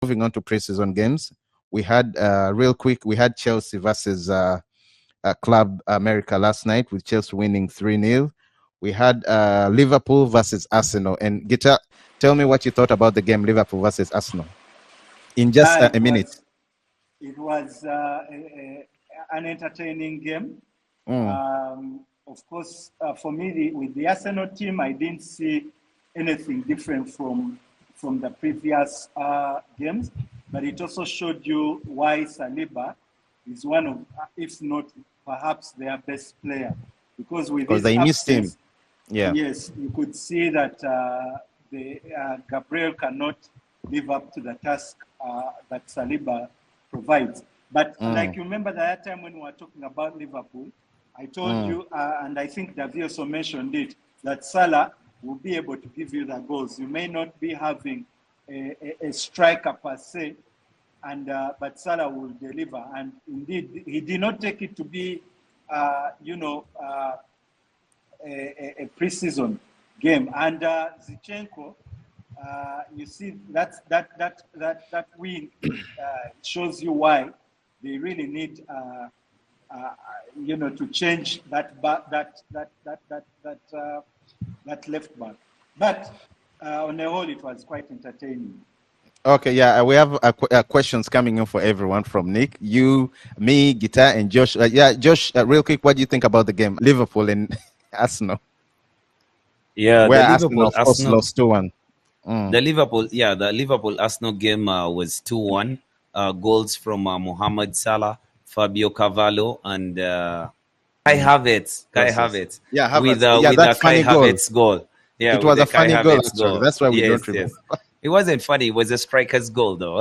moving on to preseason games, we had real quick. We had Chelsea versus Club America last night, with Chelsea winning 3-0. We had Liverpool versus Arsenal. And Gita, tell me what you thought about the game, Liverpool versus Arsenal, in just a minute. It was an entertaining game. Of course, for me, with the Arsenal team, I didn't see anything different from the previous games, but it also showed you why Saliba is one of, if not perhaps their best player, because they missed him. Yeah. Yes, you could see that Gabriel cannot live up to the task that Saliba provides. But like you remember that time when we were talking about Liverpool, I told you, and I think Davi also mentioned it, that Salah will be able to give you the goals. You may not be having a striker per se, but Salah will deliver. And indeed, he did not take it to be, a preseason game. And Zinchenko, you see that win shows you why they really need to change that left back. But on the whole, it was quite entertaining. Okay, yeah, we have questions coming in for everyone from Nick, you, me, Gita, and Josh. Josh, real quick, what do you think about the game, Liverpool and Arsenal? Yeah, where the Arsenal, of course, lost 2-1. The Liverpool Arsenal game was 2-1. Goals from Mohamed Salah, Fabio Cavallo, and Kai Havertz. Yeah, with that Kai funny goal. Havertz goal. Yeah, it was a funny goal, Havertz actually. That's why we don't remember. Yes. It wasn't funny. It was a striker's goal, though.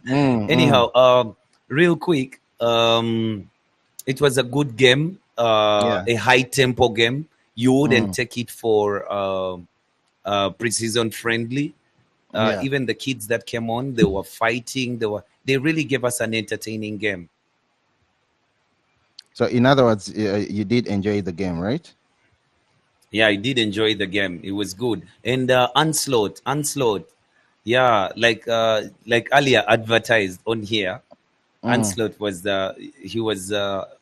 Anyhow, real quick, it was a good game, a high-tempo game. You wouldn't take it for preseason friendly. Even the kids that came on, they were fighting. They really gave us an entertaining game. So, in other words, you did enjoy the game, right? Yeah, I did enjoy the game. It was good. And Onslaught. Yeah, like earlier advertised on here, Onslaught was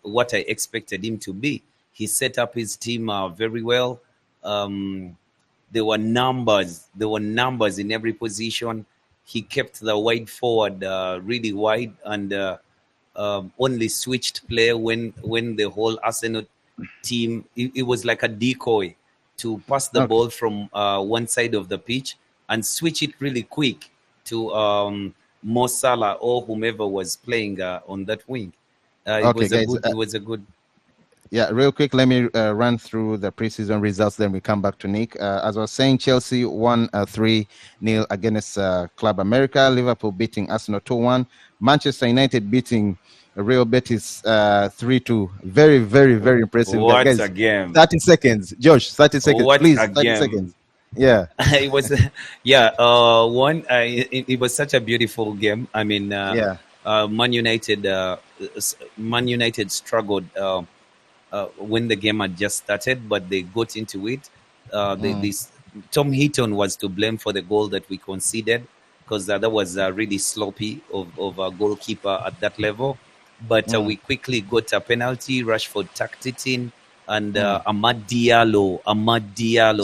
what I expected him to be. He set up his team very well. There were numbers in every position. He kept the wide forward really wide, and only switched play when the whole Arsenal team, it was like a decoy to pass the ball from one side of the pitch and switch it really quick to Mo Salah or whomever was playing on that wing. It was a good. Yeah, real quick, let me run through the preseason results, then we come back to Nick. As I was saying, Chelsea won 3-0 against Club America, Liverpool beating Arsenal 2-1, Manchester United beating Real Betis 3-2. Very, very, very impressive. What a game. 30 seconds. Josh, 30 seconds, please. 30 seconds. Yeah. It was, it was such a beautiful game. I mean, Man United struggled when the game had just started, but they got into it. Tom Heaton was to blame for the goal that we conceded, because that was really sloppy of a goalkeeper at that level. But we quickly got a penalty. Rashford tucked it in, and Amad Diallo.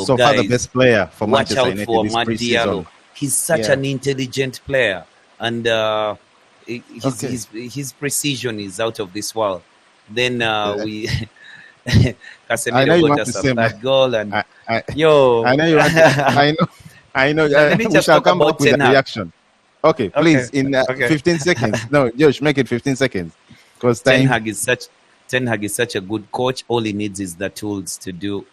So guys, far the best player for Manchester United. Watch out for Amad Diallo. He's such an intelligent player, and his precision is out of this world. Then we Casemiro got us a bad goal, and I know you want to, I know. Let me just shall come about up with a reaction. Okay, please, in 15 seconds. No, Josh, make it 15 seconds. Because Ten Hag is such a good coach. All he needs is the tools to do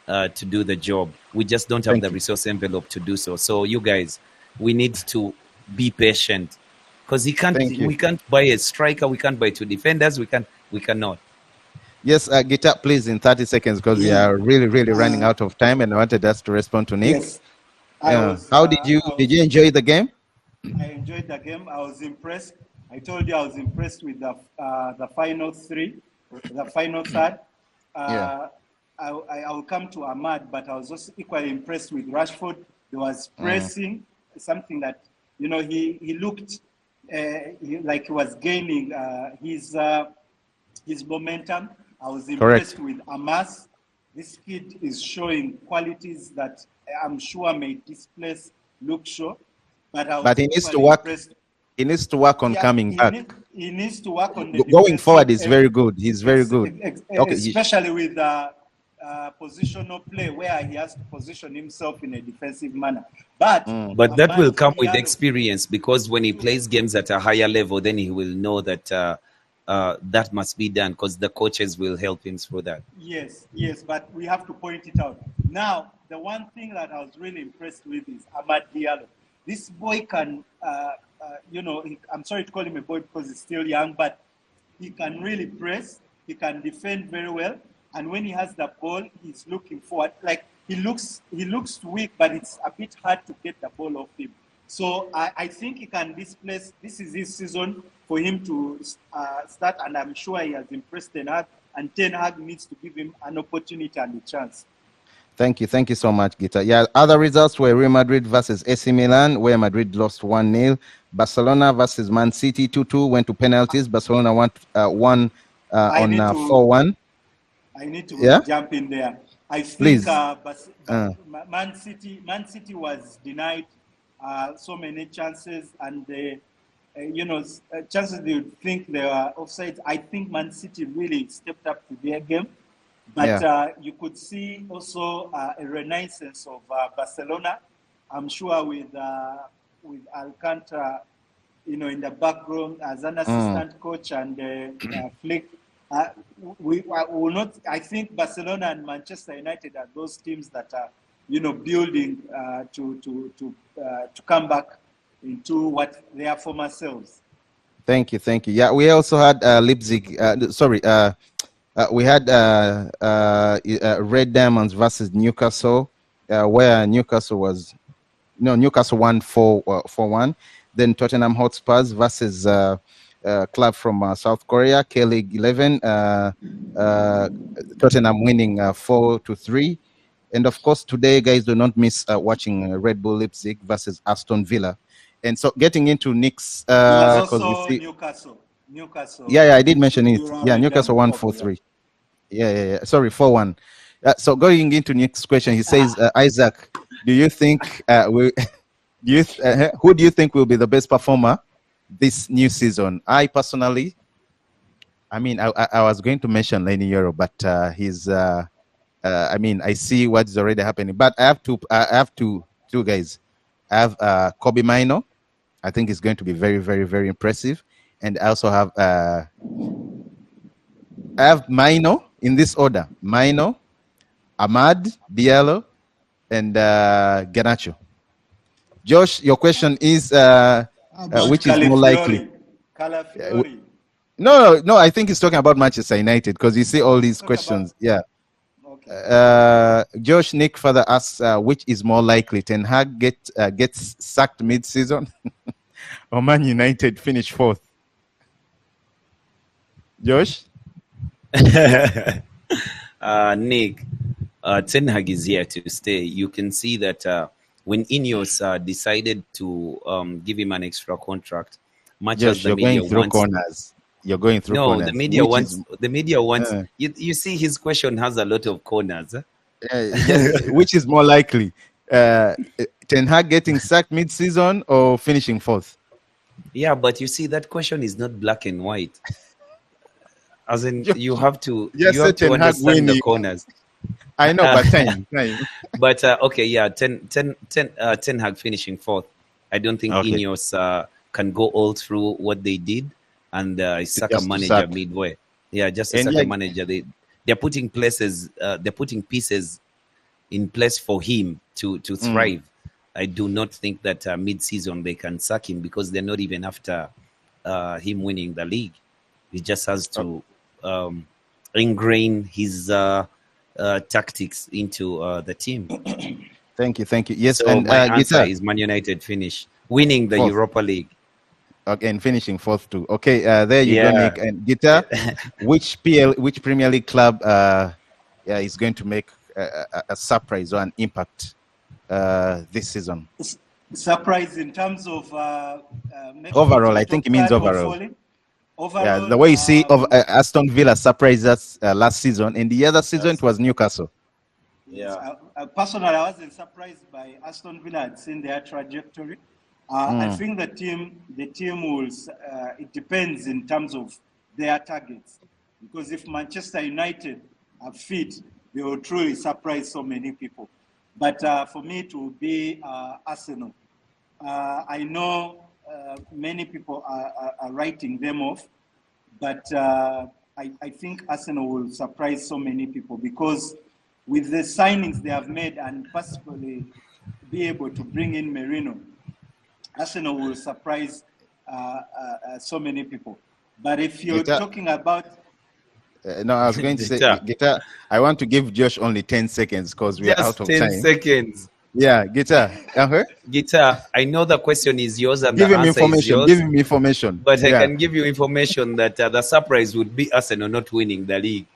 the job. We just don't have the resource envelope to do so. So you guys, we need to be patient, because we can't buy a striker, we can't buy two defenders, we cannot. Yes, Gita, please, in 30 seconds, because we are really, really running out of time, and I wanted us to respond to Nick. Yes. How did you enjoy the game? I enjoyed the game. I was impressed. I told you I was impressed with the final third. I will come to Ahmad, but I was also equally impressed with Rashford. There was pressing, something that he looked like he was gaining his momentum. I was impressed with Amas. This kid is showing qualities that I'm sure may displace Luke Shaw, but he needs to work. Impressed. He needs to work on coming back. He needs to work on the going forward. Is very good. He's very good. Okay, especially with positional play where he has to position himself in a defensive manner. But that will come with experience, because when he plays games at a higher level, then he will know that that must be done, because the coaches will help him through that. Yes, but we have to point it out. Now, the one thing that I was really impressed with is Amad Diallo. This boy can, I'm sorry to call him a boy because he's still young, but he can really press. He can defend very well. And when he has the ball, he's looking forward. Like he looks weak, but it's a bit hard to get the ball off him. So I think he can displace. This is his season for him to start, and I'm sure he has impressed Ten Hag, and Ten Hag needs to give him an opportunity and a chance. Thank you so much, Gita. Yeah, other results were Real Madrid versus AC Milan, where Madrid lost 1-0. Barcelona versus Man City 2-2, went to penalties. Barcelona won on 4-1. I need to jump in there. I think Man City was denied so many chances, and chances they would think they were offside. I think Man City really stepped up to their game, but you could see also a renaissance of Barcelona. I'm sure with Alcantara, in the background as an assistant coach, and Flick. We will not. I think Barcelona and Manchester United are those teams that are, building to come back into what their former selves. Thank you. Yeah, we also had Leipzig. We had Red Diamonds versus Newcastle, where Newcastle won 4-1. Then Tottenham Hotspurs versus club from South Korea, K-League 11, Tottenham winning 4-3. And of course, today, guys, do not miss watching Red Bull Leipzig versus Aston Villa. And so getting into Nick's... Newcastle. Yeah, I did mention it. Yeah, Newcastle won 4-3. Yeah. Sorry, 4-1. So going into Nick's question, he says, Isaac, do you think... who do you think will be the best performer this new season? I personally, I was going to mention Lenny Euro, but he's I see what is already happening. But I have two guys. I have Kobe Mino. I think he's going to be very, very, very impressive. And I also have Mino in this order: Mino, Ahmad Diallo, and Garnacho. Josh, your question is which is more likely? No, I think he's talking about Manchester United, because you see all these questions. Yeah. Okay. Josh Nick further asks, which is more likely, Ten Hag gets sacked mid-season or Man United finish 4th? Josh? Nick, Ten Hag is here to stay. You can see that when Ineos decided to give him an extra contract, much as the media wants. You're going through corners. The media wants. You see, his question has a lot of corners. Which is more likely, Ten Hag getting sacked mid-season or finishing 4th? Yeah, but you see, that question is not black and white. As in, you have to understand the corners. I know, but time. But okay, yeah, Ten Hag finishing 4th. I don't think Ineos can go all through what they did and sack a manager midway. Yeah, just to sack a manager. They're putting pieces in place for him to thrive. I do not think that mid-season they can sack him, because they're not even after him winning the league. He just has to ingrain his tactics into the team. Thank you. Yes, so and my answer is Man United finish winning the 4th. Europa League. Okay, and finishing 4th too. Okay, there you go, Nick. And Gita, which Premier League club is going to make a surprise or an impact this season? Surprise in terms of making it Overall, to I the think top it means third or overall. falling. Yeah, Overall, the way you see of Aston Villa surprised us last season. In the other season, it was Newcastle. yes, Yeah. personally, I wasn't surprised by Aston Villa. I'd seen their trajectory. I think the team will. It depends in terms of their targets, because if Manchester United are fit, they will truly surprise so many people. But for me to be Arsenal, I know many people are writing them off, but I think Arsenal will surprise so many people because with the signings they have made and possibly be able to bring in Merino, Arsenal will surprise so many people. But if you're Guitar, talking about no, I was going to say, Guitar. Guitar, I want to give Josh only 10 seconds because we are out Just of 10 time. seconds. Yeah, Guitar. Uh-huh. Guitar, I know the question is yours and Give the him answer is information. Give yours, him information. but I Yeah. can give you information that the surprise would be Arsenal not winning the league.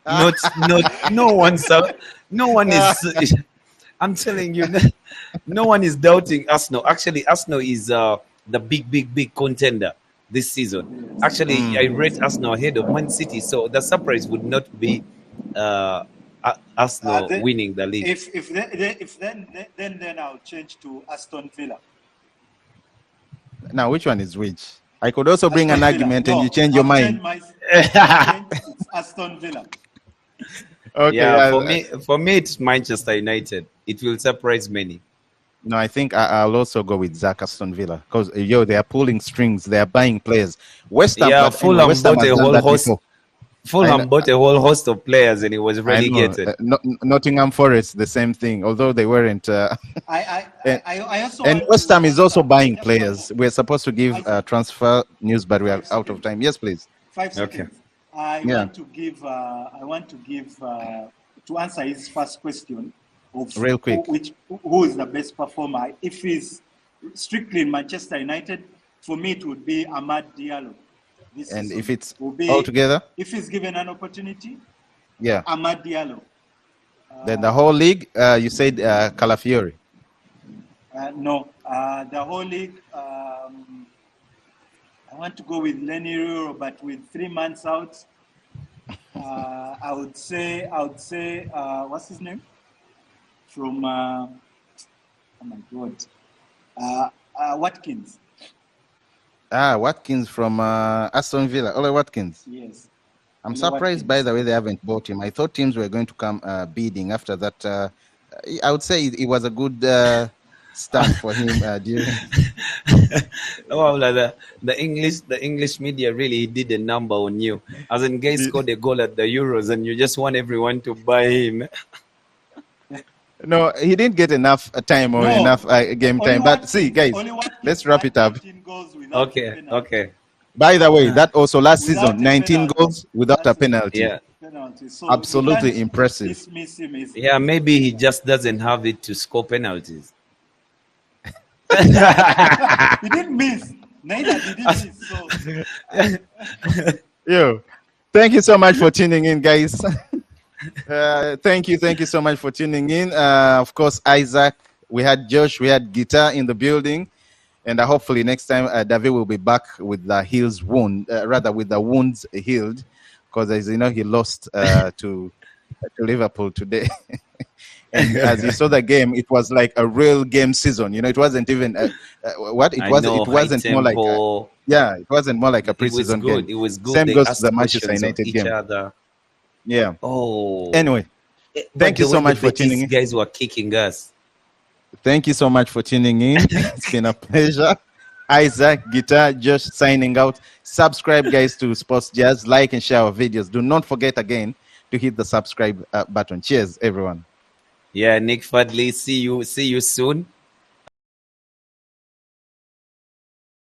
No one's no one is. I'm telling you, no one is doubting Arsenal. Actually, Arsenal is the big contender this season. Actually, I rate Arsenal ahead of Man City, so the surprise would not be uh, Arsenal winning the league. if then I'll change to Aston Villa. Now, which one is which? I could also bring Aston an Villa. argument No, and you change your I've mind. it's Aston Villa. Okay. Yeah, for me, it's Manchester United. It will surprise many. No, I think I'll also go with Zach Aston Villa because they are pulling strings, they are buying players. West Ham, Yeah, but anyway, West Ham has done that before. Fulham bought a whole host of players, and it was I know. relegated. Nottingham Forest, the same thing. Although they weren't. I also And want West to Ham is also answer buying just players. We're supposed to give Isaac. transfer news, but we are out of time. Yes, please. 5 Okay. seconds. I want to give to answer his first question of Real quick. who is the best performer. If he's strictly in Manchester United, for me it would be Amad Diallo. This And season if it's will be, all together, if he's given an opportunity, yeah. Amad Diallo. Then the whole league, you said Calafiori. No, the whole league. I want to go with Lenny Ruro, but with 3 months out, I would say, what's his name? From, oh my God, Watkins. Watkins from Aston Villa. Ole Watkins. Yes. I'm Ole surprised, by Watkins. the way, they haven't bought him. I thought teams were going to come bidding after that. I would say it was a good start for him during. Well, the English media really did a number on you. As in, guys scored a goal at the Euros, and you just want everyone to buy him. No, he didn't get enough time or No, enough game only time. But Watkins- see, guys, only Watkins let's wrap had it up. 19 goals without a penalty. Okay. By the way, that also last Without season, a 19 penalty. goals without a That's penalty. Yeah. Penalty. So Absolutely you can't impressive. dismiss him easily. Yeah, maybe he just doesn't have it to score penalties. He didn't miss. Neither did he miss. So Yo, thank you so much for tuning in, guys. Thank you so much for tuning in. Of course, Isaac, we had Josh, we had Guitar in the building, and hopefully next time David will be back with the with the wounds healed, because as you know he lost to Liverpool today. And as you saw the game, it was like a real game season. It wasn't even what it I was. know, It wasn't high more like tempo. it wasn't more like a It was preseason good. game. It was good. Same They goes to asked the Manchester questions of United each game. other. Yeah. Oh. Anyway, thank you so much for tuning in. Guys were kicking us. Thank you so much for tuning in. It's been a pleasure. Isaac, Guitar, Josh signing out. Subscribe, guys, to Sports Jazz. Like and share our videos. Do not forget again to hit the subscribe button. Cheers, everyone. Yeah, Nick Fadley. See you soon.